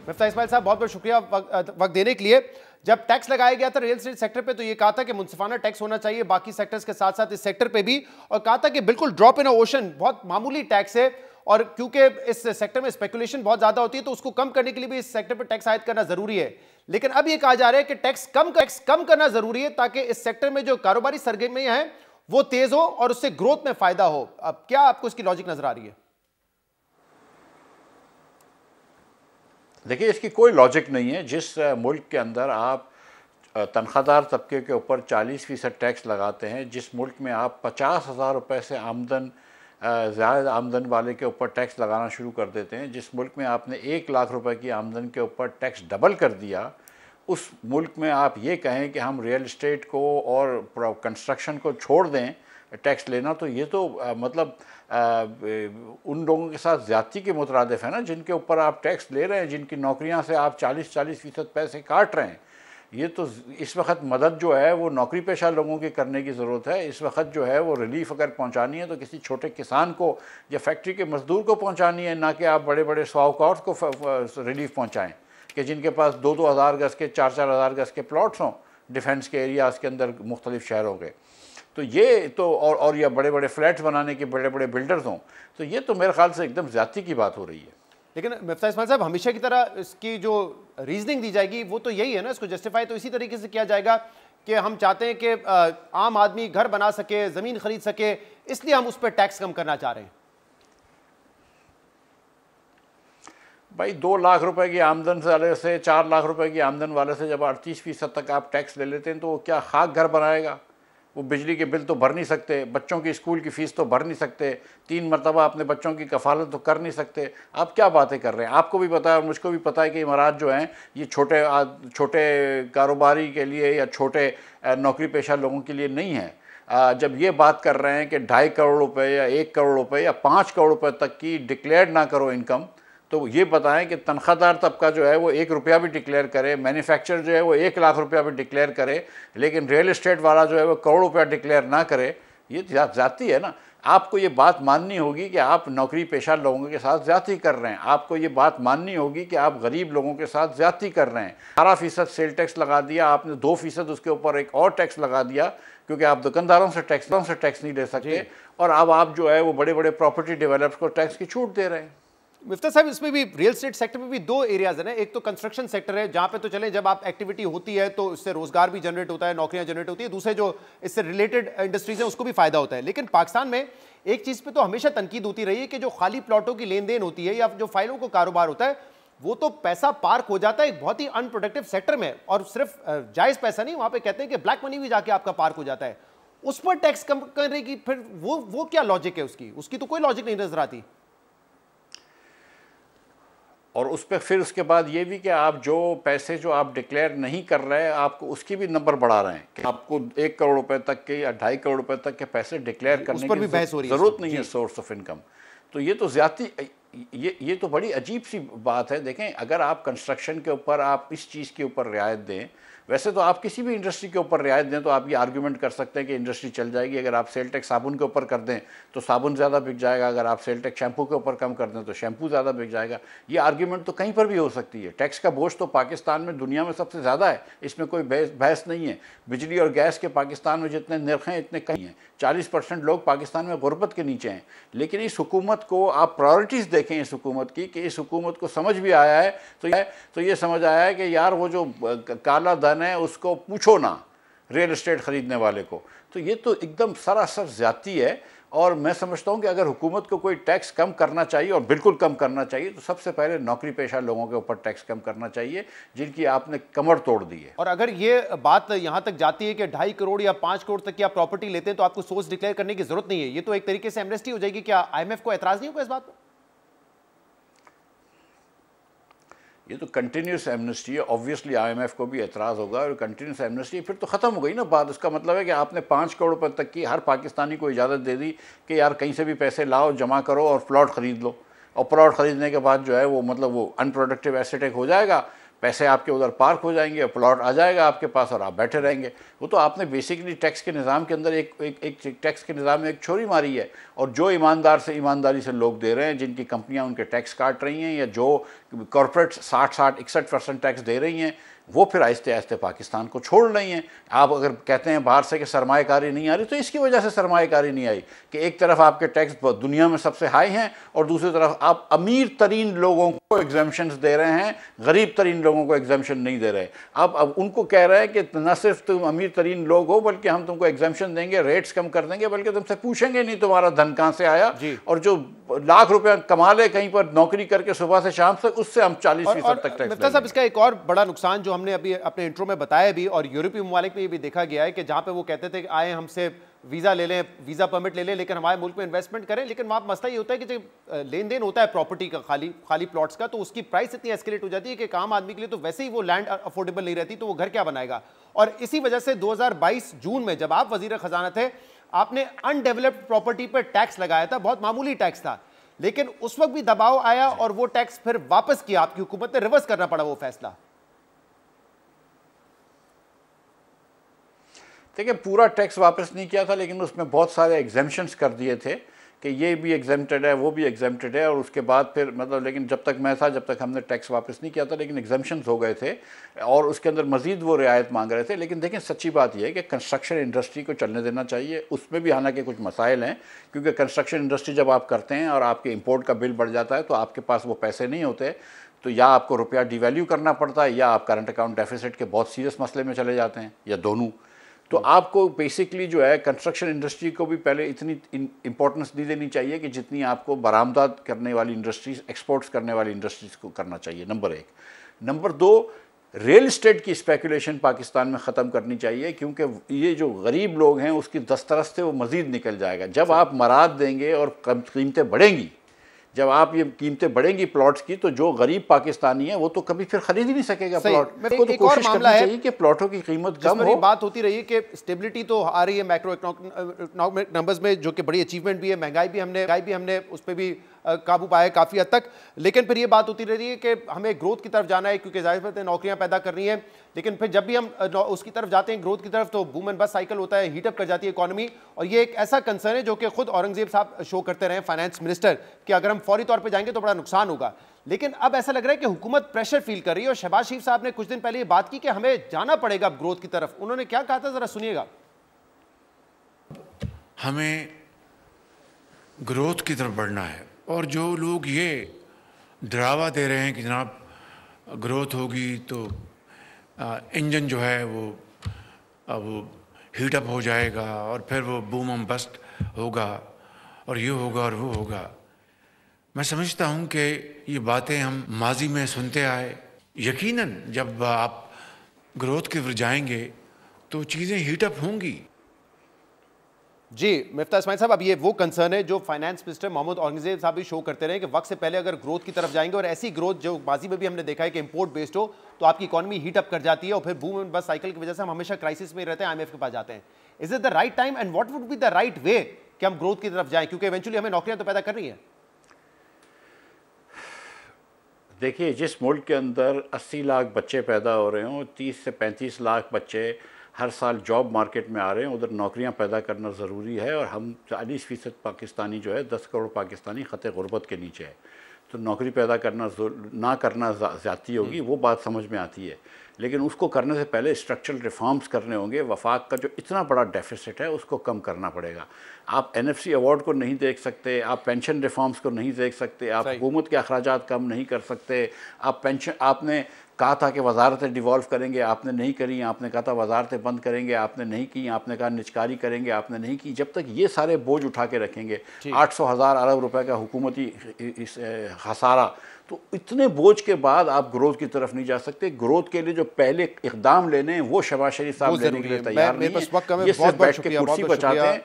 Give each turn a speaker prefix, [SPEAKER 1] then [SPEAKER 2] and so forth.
[SPEAKER 1] मिफ्ता इस्माइल साहब, बहुत बहुत शुक्रिया वक्त देने के लिए। जब टैक्स लगाया गया था रियल एस्टेट सेक्टर पे तो ये कहा था कि मुनसिफाना टैक्स होना चाहिए बाकी सेक्टर्स के साथ साथ इस सेक्टर पे भी, और कहा था कि बिल्कुल ड्रॉप इन ओशन, बहुत मामूली टैक्स है, और क्योंकि इस सेक्टर में स्पेकुलेशन बहुत ज्यादा होती है तो उसको कम करने के लिए भी इस सेक्टर पर टैक्स आयद करना जरूरी है। लेकिन अब ये कहा जा रहा है कि टैक्स कम करना जरूरी है ताकि इस सेक्टर में जो कारोबारी सरगर्मियां हैं वो तेज हो और उससे ग्रोथ में फायदा हो। अब क्या आपको इसकी लॉजिक नजर आ रही है?
[SPEAKER 2] देखिए, इसकी कोई लॉजिक नहीं है। जिस मुल्क के अंदर आप तनख्वाहदार तबके के ऊपर 40% टैक्स लगाते हैं, जिस मुल्क में आप 50,000 रुपये से ज़्यादा आमदन वाले के ऊपर टैक्स लगाना शुरू कर देते हैं, जिस मुल्क में आपने 1 लाख रुपए की आमदन के ऊपर टैक्स डबल कर दिया, उस मुल्क में आप ये कहें कि हम रियल इस्टेट को और कंस्ट्रक्शन को छोड़ दें टैक्स लेना, तो ये तो मतलब उन लोगों के साथ ज़्यादती के मुतरादिफ है ना, जिनके ऊपर आप टैक्स ले रहे हैं, जिनकी नौकरियां से आप 40% पैसे काट रहे हैं। ये तो इस वक्त मदद जो है वो नौकरी पेशा लोगों की करने की ज़रूरत है। इस वक्त जो है वो रिलीफ अगर पहुंचानी है तो किसी छोटे किसान को या फैक्ट्री के मजदूर को पहुंचानी है, ना कि आप बड़े बड़े साहूकार को रिलीफ पहुंचाएं कि जिनके पास 2-2 हज़ार गज़ के 4-4 हज़ार गज़ के प्लॉट्स हों डिफेंस के एरियाज़ के अंदर मुख्तलिफ शहरों के। तो ये तो और या बड़े बड़े फ्लैट्स बनाने के बड़े बड़े बिल्डर्स हों, तो ये तो मेरे ख्याल से एकदम ज़्यादती की बात हो रही है।
[SPEAKER 1] लेकिन मिफ्ता इस्माइल साहब, हमेशा की तरह इसकी जो रीजनिंग दी जाएगी वो तो यही है ना, इसको जस्टिफाई तो इसी तरीके से किया जाएगा कि हम चाहते हैं कि आम आदमी घर बना सके, ज़मीन खरीद सके, इसलिए हम उस पर टैक्स कम करना चाह रहे हैं।
[SPEAKER 2] भाई 2 लाख रुपए की आमदन वाले से 4 लाख रुपए की आमदन वाले से जब 38% तक आप टैक्स ले लेते हैं तो वो क्या खाक घर बनाएगा? वो बिजली के बिल तो भर नहीं सकते, बच्चों की स्कूल की फ़ीस तो भर नहीं सकते, 3 मरतबा अपने बच्चों की कफ़ालत तो कर नहीं सकते। आप क्या बातें कर रहे हैं? आपको भी पता है और मुझको भी पता है कि इमारात जो हैं ये छोटे कारोबारी के लिए या छोटे नौकरी पेशा लोगों के लिए नहीं है। जब ये बात कर रहे हैं कि 2.5 करोड़ रुपए या 1 करोड़ रुपए या 5 करोड़ रुपए तक की डिक्लेयर ना करो इनकम, तो ये बताएं कि तनख्वाहदार तबका जो है वो 1 रुपया भी डिक्लेयर करे, मैन्युफैक्चर जो है वो 1 लाख रुपया भी डिक्लेयर करे, लेकिन रियल इस्टेट वाला जो है वो करोड़ रुपया डिक्लेयर ना करे। ये ज़्यादती है ना। आपको ये बात माननी होगी कि आप नौकरी पेशा लोगों के साथ ज़्यादती कर रहे हैं। आपको ये बात माननी होगी कि आप गरीब लोगों के साथ ज़्यादती कर रहे हैं। 18% सेल टैक्स लगा दिया आपने, 2% उसके ऊपर एक और टैक्स लगा दिया क्योंकि आप दुकानदारों से टैक्स नहीं ले सकते, और अब आप जो है वो बड़े बड़े प्रॉपर्टी डेवलपर्स को टैक्स की छूट दे रहे हैं।
[SPEAKER 1] मिफ्ता साहब, इसमें भी रियल एस्टेट सेक्टर में भी 2 एरियाज है ना। एक तो कंस्ट्रक्शन सेक्टर है जहां पे तो चले जब आप एक्टिविटी होती है तो इससे रोजगार भी जनरेट होता है, नौकरियां जनरेट होती है, दूसरे जो इससे रिलेटेड इंडस्ट्रीज हैं उसको भी फायदा होता है। लेकिन पाकिस्तान में एक चीज पे तो हमेशा तनकीद होती रही है कि जो खाली प्लॉटों की लेन देन होती है या जो फाइलों का कारोबार होता है वो तो पैसा पार्क हो जाता है एक बहुत ही अनप्रोडक्टिव सेक्टर में, और सिर्फ जायज पैसा नहीं, वहां पे कहते हैं कि ब्लैक मनी भी जाके आपका पार्क हो जाता है। उस पर टैक्स कम करने की फिर वो क्या लॉजिक है? उसकी तो कोई लॉजिक नहीं नजर आती।
[SPEAKER 2] और उस पर फिर उसके बाद ये भी कि आप जो पैसे जो आप डिक्लेयर नहीं कर रहे हैं आपको उसकी भी नंबर बढ़ा रहे हैं कि आपको 1 करोड़ रुपए तक के या 2.5 करोड़ रुपए तक के पैसे डिक्लेयर करने की ज़रूरत नहीं है सोर्स ऑफ इनकम। तो ये तो ज़्यादती, ये तो बड़ी अजीब सी बात है। देखें, अगर आप कंस्ट्रक्शन के ऊपर आप इस चीज़ के ऊपर रियायत दें, वैसे तो आप किसी भी इंडस्ट्री के ऊपर रियायत दें तो आप ये आर्गूमेंट कर सकते हैं कि इंडस्ट्री चल जाएगी। अगर आप सेल टैक्स साबुन के ऊपर कर दें तो साबुन ज़्यादा बिक जाएगा, अगर आप सेल टैक्स शैम्पू के ऊपर कम कर दें तो शैम्पू ज़्यादा बिक जाएगा। ये आर्गूमेंट तो कहीं पर भी हो सकती है। टैक्स का बोझ तो पाकिस्तान में दुनिया में सबसे ज़्यादा है, इसमें कोई बहस नहीं है। बिजली और गैस के पाकिस्तान में जितने निर्ख हैं इतने कहीं हैं। 40% लोग पाकिस्तान में गुर्बत के नीचे हैं। लेकिन इस हुकूमत को आप प्रायोरिटीज़ देखें इस हुकूमत की, कि इस हुकूमत को समझ भी आया है तो ये समझ आया है कि यार वो जो काला धन है उसको पूछो ना रियल एस्टेट ख़रीदने वाले को। तो ये तो एकदम सरासर ज़्यादती है। और मैं समझता हूँ कि अगर हुकूमत को कोई टैक्स कम करना चाहिए और बिल्कुल कम करना चाहिए तो सबसे पहले नौकरी पेशा लोगों के ऊपर टैक्स कम करना चाहिए जिनकी आपने कमर तोड़ दी है।
[SPEAKER 1] और अगर ये बात यहाँ तक जाती है कि 2.5 करोड़ या 5 करोड़ तक की आप प्रॉपर्टी लेते हैं तो आपको सोर्स डिक्लेयर करने की जरूरत नहीं है, ये तो एक तरीके से एमनेस्टी हो जाएगी। क्या IMF को एतराज नहीं होगा इस बात पर?
[SPEAKER 2] ये तो कंटिन्यूस एमनेस्टी है। ऑब्वियसली IMF को भी एतराज़ होगा, और कंटिन्यूस एमनेस्टी फिर तो ख़त्म हो गई ना बात। उसका मतलब है कि आपने 5 करोड़ रुपये तक की हर पाकिस्तानी को इजाज़त दे दी कि यार कहीं से भी पैसे लाओ, जमा करो और प्लॉट ख़रीद लो। और प्लॉट ख़रीदने के बाद जो है वो मतलब वो अनप्रोडक्टिव एसेट एक हो जाएगा, पैसे आपके उधर पार्क हो जाएंगे, प्लॉट आ जाएगा आपके पास और आप बैठे रहेंगे। वो तो आपने बेसिकली टैक्स के निज़ाम के अंदर एक टैक्स के निज़ाम में एक छोरी मारी है। और जो ईमानदारी से लोग दे रहे हैं, जिनकी कंपनियां उनके टैक्स काट रही हैं या जो कॉरपोरेट 60-61% टैक्स दे रही हैं, वो फिर आहिस्ते आहिस्ते पाकिस्तान को छोड़ रही हैं। आप अगर कहते हैं बाहर से कि सरमाएकारी नहीं आ रही, तो इसकी वजह से सरमाएकारी नहीं आई कि एक तरफ आपके टैक्स दुनिया में सबसे हाई हैं और दूसरी तरफ आप अमीर तरीन लोगों को एग्जाम्पशंस दे रहे हैं, गरीब तरीन लोगों को एग्जाम्पशन नहीं दे रहे। अब उनको कह रहे हैं कि न सिर्फ तुम अमीर तरीन लोग हो बल्कि हम तुमको एग्जाम्पशन देंगे, रेट्स कम कर देंगे, बल्कि तुमसे पूछेंगे नहीं तुम्हारा धन कहाँ से आया, और जो लाख रुपया कमा ले कहीं पर नौकरी करके सुबह से शाम तक, उससे हम 40% तक टैक्स
[SPEAKER 1] साहब। इसका एक और बड़ा नुकसान जो हमने अभी अपने इंट्रो में बताया भी, और यूरोपीय ममालिक में ये भी देखा गया है कि जहां पे वो कहते थे कि आए हमसे वीजा ले लें, वीजा परमिट ले लें, लेकिन हमारे मुल्क में इन्वेस्टमेंट करें, लेकिन वहां मसला ये होता है कि जो लेन देन होता है प्रॉपर्टी का, खाली प्लॉट्स का, तो उसकी प्राइस इतनी एस्केलेट हो जाती है कि आम आदमी के लिए तो वैसे ही वो लैंड अफोर्डेबल नहीं रहती, तो वो घर क्या बनाएगा। और इसी वजह से 2022 जून में जब आप वजीर खजाना थे, आपने अनडेवलप्ड प्रॉपर्टी पर टैक्स लगाया था, बहुत मामूली टैक्स था, लेकिन उस वक्त भी दबाव आया और वो टैक्स फिर वापस किया, आपकी हुकूमत ने रिवर्स करना पड़ा वो फैसला।
[SPEAKER 2] देखिए, पूरा टैक्स वापस नहीं किया था, लेकिन उसमें बहुत सारे एग्जेम्पशंस कर दिए थे कि ये भी एग्जेम्प्टेड है, वो भी एग्जेम्प्टेड है, और उसके बाद फिर मतलब, लेकिन जब तक मैं था, जब तक हमने टैक्स वापस नहीं किया था, लेकिन एग्जेम्पशंस हो गए थे और उसके अंदर मजीद वो रियायत मांग रहे थे। लेकिन देखिए, सच्ची बात यह है कि कंस्ट्रक्शन इंडस्ट्री को चलने देना चाहिए, उसमें भी हालांकि कुछ मसाइल हैं, क्योंकि कंस्ट्रक्शन इंडस्ट्री जब आप करते हैं और आपके इंपोर्ट का बिल बढ़ जाता है, तो आपके पास वो पैसे नहीं होते, तो या आपको रुपया डिवैल्यू करना पड़ता है, या आप करंट अकाउंट डेफिसिट के बहुत सीरियस मसले में चले जाते हैं, या दोनों। तो आपको बेसिकली जो है कंस्ट्रक्शन इंडस्ट्री को भी पहले इतनी इंपॉर्टेंस नहीं देनी चाहिए कि जितनी आपको बरामदात करने वाली इंडस्ट्रीज, एक्सपोर्ट्स करने वाली इंडस्ट्रीज को करना चाहिए, नंबर 1। नंबर 2, रियल इस्टेट की स्पेकुलेशन पाकिस्तान में ख़त्म करनी चाहिए, क्योंकि ये जो गरीब लोग हैं उसकी दस्तरस से वो मज़ीद निकल जाएगा। जब आप मराद देंगे और कीमतें बढ़ेंगी, जब आप ये कीमतें बढ़ेंगी प्लॉट्स की, तो जो गरीब पाकिस्तानी है वो तो कभी फिर खरीद ही नहीं सकेगा प्लॉट।
[SPEAKER 1] मेरे को कोशिश करनी चाहिए
[SPEAKER 2] कि प्लॉटों की कीमत कम हो।
[SPEAKER 1] बात होती रही है कि स्टेबिलिटी तो आ रही है मैक्रो इकोनॉमिक नंबर्स में, जो कि बड़ी अचीवमेंट भी है, महंगाई भी हमने उस पर भी काबू पाया है काफ़ी हद तक, लेकिन फिर ये बात होती रही है कि हमें ग्रोथ की तरफ जाना है, क्योंकि जाहिर बात है नौकरियां पैदा करनी है, लेकिन फिर जब भी हम उसकी तरफ जाते हैं, ग्रोथ की तरफ, तो बूम एंड बस्ट साइकिल होता है, हीटअप कर जाती है इकोनॉमी। और ये एक ऐसा कंसर्न है जो कि खुद औरंगजेब साहब शो करते रहे, फाइनेंस मिनिस्टर, कि अगर हम फौरी तौर पर जाएंगे तो बड़ा नुकसान होगा। लेकिन अब ऐसा लग रहा है कि हुकूमत प्रेशर फील कर रही है, और शहबाज शरीफ साहब ने कुछ दिन पहले ये बात की कि हमें जाना पड़ेगा ग्रोथ की तरफ। उन्होंने क्या कहा था, जरा सुनिएगा।
[SPEAKER 3] हमें ग्रोथ की तरफ बढ़ना है, और जो लोग ये डरावा दे रहे हैं कि जनाब ग्रोथ होगी तो इंजन जो है वो हीटअप हो जाएगा और फिर वो बूम एंड बस्ट होगा और ये होगा और वो होगा, मैं समझता हूँ कि ये बातें हम माजी में सुनते आए। यकीनन जब आप ग्रोथ की तरफ जाएंगे तो चीज़ें हीटअप होंगी।
[SPEAKER 1] जी मिफ्ताह इस्माइल साहब, अब ये वो कंसर्न है जो फाइनेंस मिनिस्टर मोहम्मद औरंगजेब साहब भी शो करते रहे कि वक्त से पहले अगर ग्रोथ की तरफ जाएंगे, और ऐसी ग्रोथ जो माजी में भी हमने देखा है कि इंपोर्ट बेस्ड हो, तो आपकी इकोनॉमी हीट अप कर जाती है और फिर बूम एंड बस्ट साइकिल की वजह से हम हमेशा क्राइसिस में रहते हैं, IMF के पास जाते हैं। Is it the right time and what would be the right way कि हम ग्रोथ की तरफ जाएं, क्योंकि इवेंचुअली हमें नौकरियां तो पैदा करनी है।
[SPEAKER 2] देखिए, जिस मुल्क के अंदर 80 लाख बच्चे पैदा हो रहे हों, 30 से 35 लाख बच्चे हर साल जॉब मार्केट में आ रहे हैं, उधर नौकरियां पैदा करना ज़रूरी है। और हम 40% पाकिस्तानी जो है, 10 करोड़ पाकिस्तानी ख़त गुरबत के नीचे है, तो नौकरी पैदा करना ना करना ज़्यादती होगी, वो बात समझ में आती है। लेकिन उसको करने से पहले स्ट्रक्चरल रिफॉर्म्स करने होंगे। वफाक का जो इतना बड़ा डेफिसिट है उसको कम करना पड़ेगा। आप NFC अवार्ड को नहीं देख सकते, आप पेंशन रिफॉर्म्स को नहीं देख सकते, आप हुकूमत के अखराजात कम नहीं कर सकते। आप पेंशन, आपने कहा था कि वजारतें डिवॉल्व करेंगे, आपने नहीं करी। आपने कहा था वजारतें बंद करेंगे, आपने नहीं की। आपने कहा निचकारी करेंगे, आपने नहीं की। जब तक ये सारे बोझ उठा के रखेंगे, 800,000 अरब रुपए का हुकूमती खसारा, तो इतने बोझ के बाद आप ग्रोथ की तरफ नहीं जा सकते। ग्रोथ के लिए जो पहले इकदाम लेने हैं वो शहबाज शरीफ साहब लेने के लिए तैयार नहीं है। ये सिर्फ बैठ के कुर्सी बचाते हैं।